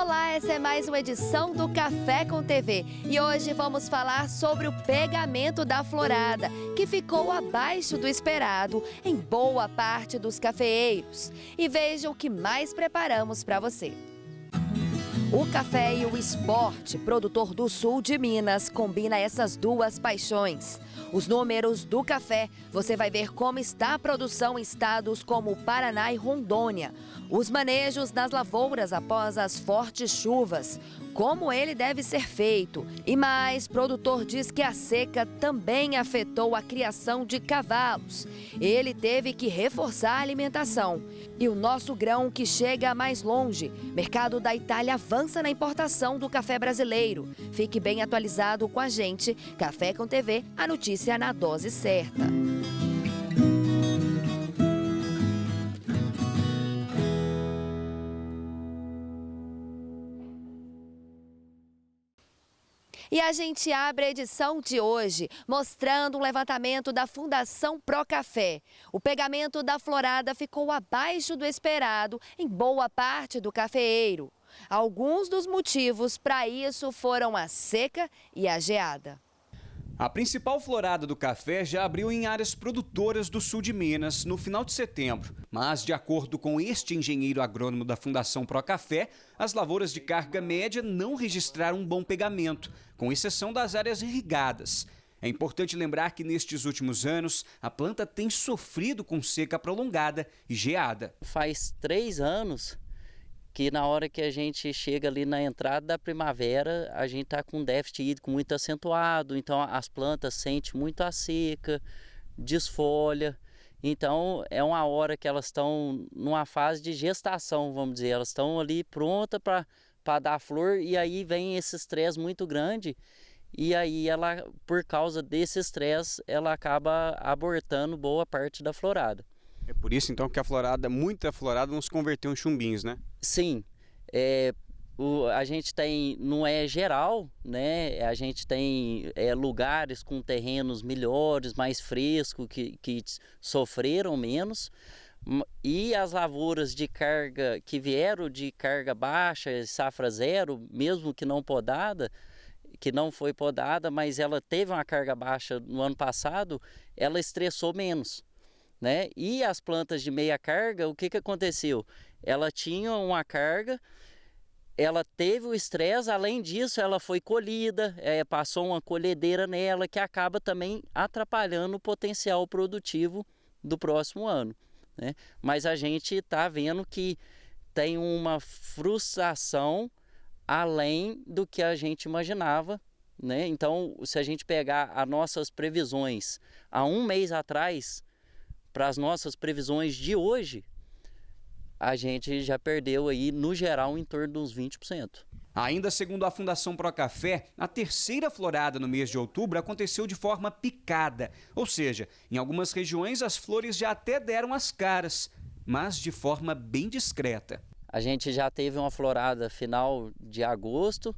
Olá, essa é mais uma edição do Café com TV e hoje vamos falar sobre o pegamento da florada, que ficou abaixo do esperado em boa parte dos cafeeiros. E veja o que mais preparamos para você. O café e o esporte, produtor do sul de Minas, combina essas duas paixões. Os números do café, você vai ver como está a produção em estados como Paraná e Rondônia. Os manejos nas lavouras após as fortes chuvas, como ele deve ser feito. E mais, produtor diz que a seca também afetou a criação de cavalos. Ele teve que reforçar a alimentação. E o nosso grão que chega mais longe. Mercado da Itália avança na importação do café brasileiro. Fique bem atualizado com a gente. Café com TV, a notícia na dose certa. E a gente abre a edição de hoje mostrando um levantamento da Fundação Procafé. O pegamento da florada ficou abaixo do esperado em boa parte do cafeeiro. Alguns dos motivos para isso foram a seca e a geada. A principal florada do café já abriu em áreas produtoras do sul de Minas no final de setembro. Mas, de acordo com este engenheiro agrônomo da Fundação Procafé, as lavouras de carga média não registraram um bom pegamento, com exceção das áreas irrigadas. É importante lembrar que nestes últimos anos, a planta tem sofrido com seca prolongada e geada. Faz 3 anos que na hora que a gente chega ali na entrada da primavera, a gente está com um déficit hídrico muito acentuado, então as plantas sentem muito a seca, desfolha. Então é uma hora que elas estão numa fase de gestação, vamos dizer, elas estão ali prontas para dar flor e aí vem esse estresse muito grande e aí ela, por causa desse estresse, ela acaba abortando boa parte da florada. É por isso então que a florada, muita florada não se converteu em chumbinhos, né? Sim, a gente tem, não é geral, né? A gente tem lugares com terrenos melhores, mais frescos, que sofreram menos. E as lavouras de carga, que vieram de carga baixa, safra zero, mesmo que não podada, que não foi podada, mas ela teve uma carga baixa no ano passado, ela estressou menos, né? E as plantas de meia carga, o que aconteceu? Ela tinha uma carga, ela teve o estresse, além disso ela foi colhida, passou uma colhedeira nela que acaba também atrapalhando o potencial produtivo do próximo ano, né? Mas a gente está vendo que tem uma frustração além do que a gente imaginava, né? Então, se a gente pegar as nossas previsões há um mês atrás, para as nossas previsões de hoje, a gente já perdeu aí, no geral, em torno de uns 20%. Ainda segundo a Fundação Procafé, a terceira florada no mês de outubro aconteceu de forma picada, ou seja, em algumas regiões as flores já até deram as caras, mas de forma bem discreta. A gente já teve uma florada final de agosto,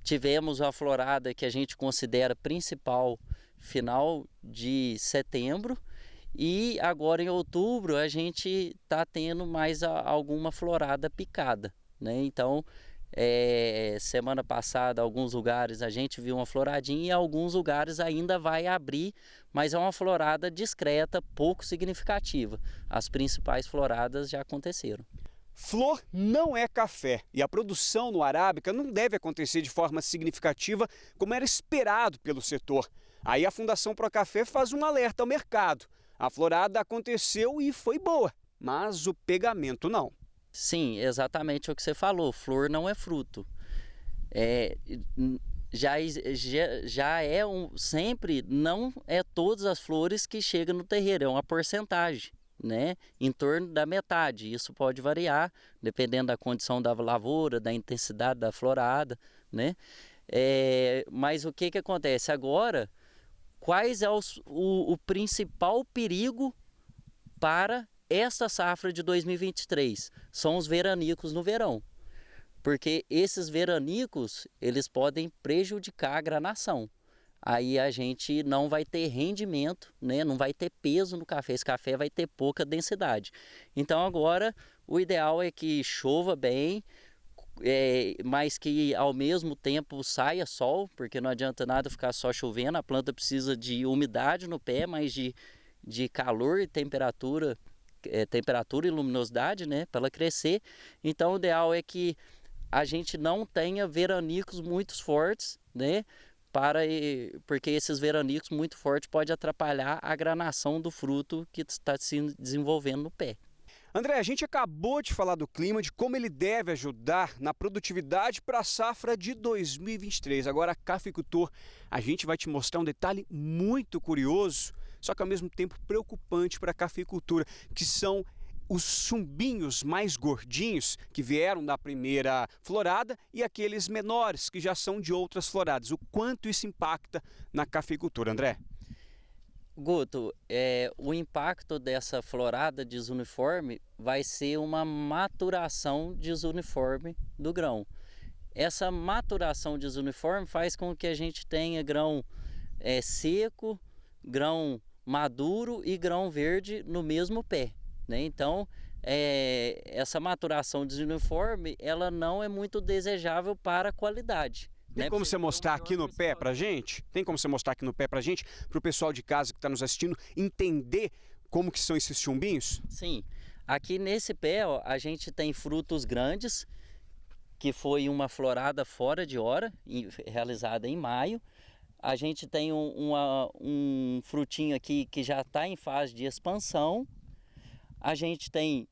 tivemos uma florada que a gente considera principal final de setembro, e agora em outubro a gente está tendo mais alguma florada picada, né? Então, semana passada, alguns lugares a gente viu uma floradinha e alguns lugares ainda vai abrir, mas é uma florada discreta, pouco significativa. As principais floradas já aconteceram. Flor não é café e a produção no Arábica não deve acontecer de forma significativa como era esperado pelo setor. Aí a Fundação Procafé faz um alerta ao mercado. A florada aconteceu e foi boa, mas o pegamento não. Sim, exatamente o que você falou, flor não é fruto. Sempre não é todas as flores que chegam no terreiro, é uma porcentagem, né? Em torno da metade. Isso pode variar, dependendo da condição da lavoura, da intensidade da florada, né? Mas o que acontece agora? Quais é o principal perigo para esta safra de 2023? São os veranicos no verão. Porque esses veranicos, eles podem prejudicar a granação. Aí a gente não vai ter rendimento, né? Não vai ter peso no café. Esse café vai ter pouca densidade. Então agora o ideal é que chova bem, mas que ao mesmo tempo saia sol, porque não adianta nada ficar só chovendo, a planta precisa de umidade no pé, mas de calor e temperatura, temperatura e luminosidade, né, para ela crescer. Então o ideal é que a gente não tenha veranicos muito fortes, né, porque esses veranicos muito fortes podem atrapalhar a granação do fruto que está se desenvolvendo no pé. André, a gente acabou de falar do clima, de como ele deve ajudar na produtividade para a safra de 2023. Agora, cafeicultor, a gente vai te mostrar um detalhe muito curioso, só que ao mesmo tempo preocupante para a cafeicultura, que são os chumbinhos mais gordinhos que vieram da primeira florada e aqueles menores que já são de outras floradas. O quanto isso impacta na cafeicultura, André? Guto, o impacto dessa florada desuniforme vai ser uma maturação desuniforme do grão. Essa maturação desuniforme faz com que a gente tenha grão seco, grão maduro e grão verde no mesmo pé, né? Então, essa maturação desuniforme, ela não é muito desejável para a qualidade. Tem como você mostrar aqui no pé pra gente? Tem como você mostrar aqui no pé pra gente, para o pessoal de casa que está nos assistindo entender como que são esses chumbinhos? Sim, aqui nesse pé, ó, a gente tem frutos grandes, que foi uma florada fora de hora, realizada em maio. A gente tem um frutinho aqui que já está em fase de expansão. A gente tem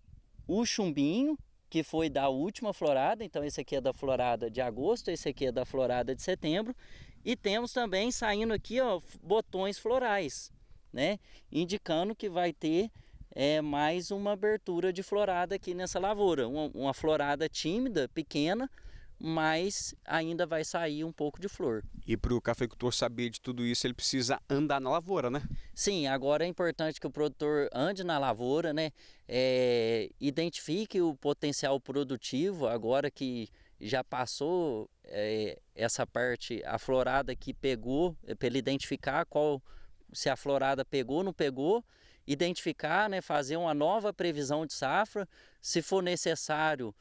o chumbinho, que foi da última florada, então esse aqui é da florada de agosto, esse aqui é da florada de setembro, e temos também saindo aqui, ó, botões florais, né, indicando que vai ter mais uma abertura de florada aqui nessa lavoura, uma florada tímida, pequena, mas ainda vai sair um pouco de flor. E para o cafeicultor saber de tudo isso, ele precisa andar na lavoura, né? Sim, agora é importante que o produtor ande na lavoura, né? Identifique o potencial produtivo, agora que já passou essa parte, a florada que pegou, para ele identificar se a florada pegou ou não pegou, identificar, né? Fazer uma nova previsão de safra, se for necessário,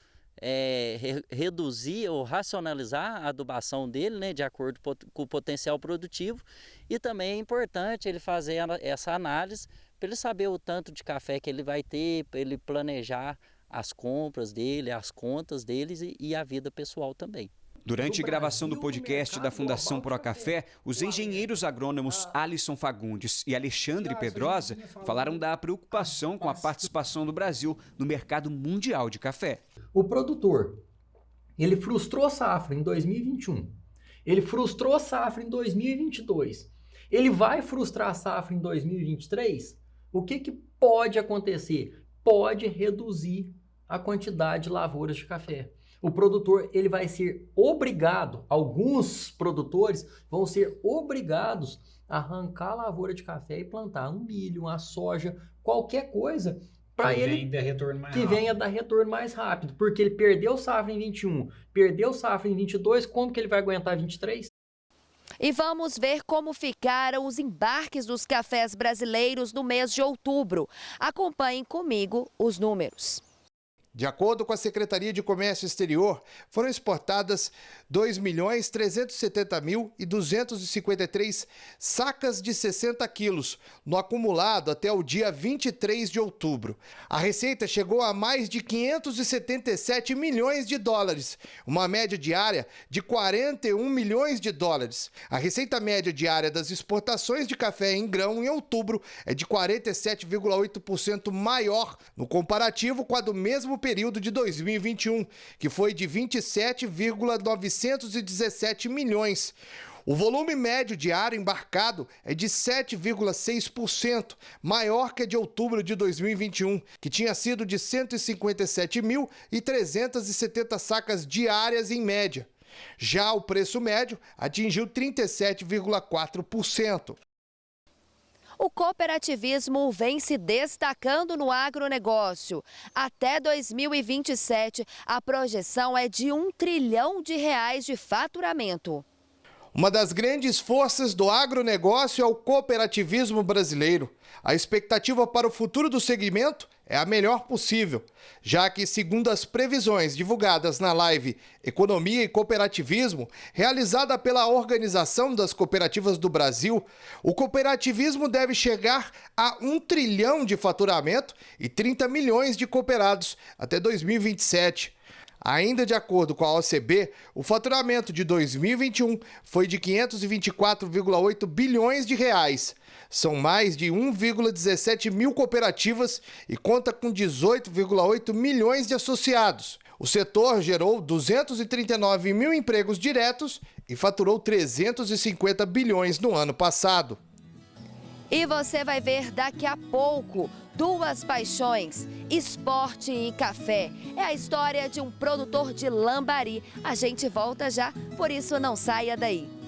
reduzir ou racionalizar a adubação dele, né, de acordo com o potencial produtivo. E também é importante ele fazer essa análise para ele saber o tanto de café que ele vai ter, para ele planejar as compras dele, as contas deles e a vida pessoal também. Durante a gravação do podcast da Fundação Procafé, os engenheiros agrônomos Alisson Fagundes e Alexandre Pedrosa falaram da preocupação com a participação do Brasil no mercado mundial de café. O produtor, ele frustrou a safra em 2021, ele frustrou a safra em 2022, ele vai frustrar a safra em 2023? O que pode acontecer? Pode reduzir a quantidade de lavouras de café. O produtor, ele vai ser obrigado, alguns produtores vão ser obrigados a arrancar a lavoura de café e plantar um milho, uma soja, qualquer coisa para ele que venha dar retorno mais rápido, porque ele perdeu safra em 21, perdeu safra em 22, como que ele vai aguentar 23? E vamos ver como ficaram os embarques dos cafés brasileiros no mês de outubro. Acompanhem comigo os números. De acordo com a Secretaria de Comércio Exterior, foram exportadas 2.370.253 sacas de 60 quilos, no acumulado até o dia 23 de outubro. A receita chegou a mais de 577 milhões de dólares, uma média diária de 41 milhões de dólares. A receita média diária das exportações de café em grão em outubro é de 47,8% maior no comparativo com a do mesmo período de 2021, que foi de 27,917 milhões. O volume médio diário embarcado é de 7,6%, maior que a de outubro de 2021, que tinha sido de 157.370 sacas diárias em média. Já o preço médio atingiu 37,4%. O cooperativismo vem se destacando no agronegócio. Até 2027, a projeção é de R$ 1 trilhão de faturamento. Uma das grandes forças do agronegócio é o cooperativismo brasileiro. A expectativa para o futuro do segmento é a melhor possível, já que, segundo as previsões divulgadas na live Economia e Cooperativismo, realizada pela Organização das Cooperativas do Brasil, o cooperativismo deve chegar a 1 trilhão de faturamento e 30 milhões de cooperados até 2027. Ainda de acordo com a OCB, o faturamento de 2021 foi de 524,8 bilhões de reais. São mais de 1,17 mil cooperativas e conta com 18,8 milhões de associados. O setor gerou 239 mil empregos diretos e faturou 350 bilhões no ano passado. E você vai ver daqui a pouco duas paixões, esporte e café. É a história de um produtor de Lambari. A gente volta já, por isso não saia daí.